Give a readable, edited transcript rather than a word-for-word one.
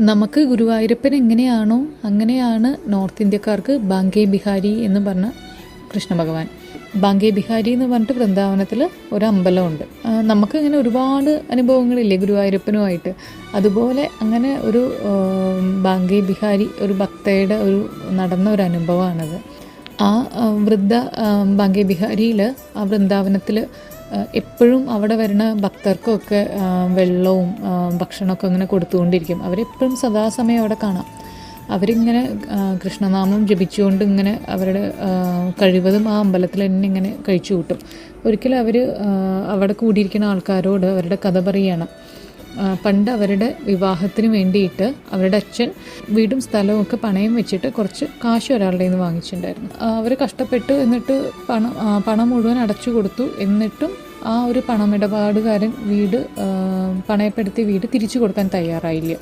നമുക്ക് ഗുരുവായൂരപ്പൻ എങ്ങനെയാണോ അങ്ങനെയാണ് നോർത്ത് ഇന്ത്യക്കാർക്ക് ബാങ്കെ ബിഹാരി എന്ന് പറഞ്ഞ കൃഷ്ണ ഭഗവാൻ. ബാങ്കെ ബിഹാരി എന്ന് പറഞ്ഞിട്ട് വൃന്ദാവനത്തിൽ ഒരു അമ്പലമുണ്ട്. നമുക്ക് ഇങ്ങനെ ഒരുപാട് അനുഭവങ്ങളില്ലേ ഗുരുവായൂരപ്പനുമായിട്ട്. അതുപോലെ അങ്ങനെ ഒരു ബാങ്കെ ബിഹാരി ഒരു ഭക്തയുടെ ഒരു നടന്ന ഒരു അനുഭവമാണത്. ആ വൃദ്ധ ബാങ്കെ ബിഹാരിയിൽ ആ വൃന്ദാവനത്തിൽ എപ്പോഴും അവിടെ വരുന്ന ഭക്തർക്കൊക്കെ വെള്ളവും ഭക്ഷണമൊക്കെ ഇങ്ങനെ കൊടുത്തുകൊണ്ടിരിക്കും. അവരെപ്പോഴും സദാസമയം അവിടെ കാണാം. അവരിങ്ങനെ കൃഷ്ണനാമം ജപിച്ചുകൊണ്ട് ഇങ്ങനെ അവരുടെ കഴിവതും ആ അമ്പലത്തിൽ തന്നെ ഇങ്ങനെ കഴിച്ചു കൂട്ടും. ഒരിക്കലും അവർ അവിടെ കൂടിയിരിക്കുന്ന ആൾക്കാരോട് അവരുടെ കഥ പറയുകയാണ്. പണ്ട് അവരുടെ വിവാഹത്തിന് വേണ്ടിയിട്ട് അവരുടെ അച്ഛൻ വീടും സ്ഥലവും ഒക്കെ പണയം വെച്ചിട്ട് കുറച്ച് കാശ് ഒരാളുടെ നിന്ന് വാങ്ങിച്ചിട്ടുണ്ടായിരുന്നു. അവർ കഷ്ടപ്പെട്ടു, എന്നിട്ട് പണം മുഴുവൻ അടച്ചു കൊടുത്തു. എന്നിട്ടും ആ ഒരു പണമിടപാടുകാരൻ വീട് പണയപ്പെടുത്തിയ വീട് തിരിച്ചു കൊടുക്കാൻ തയ്യാറായില്ല.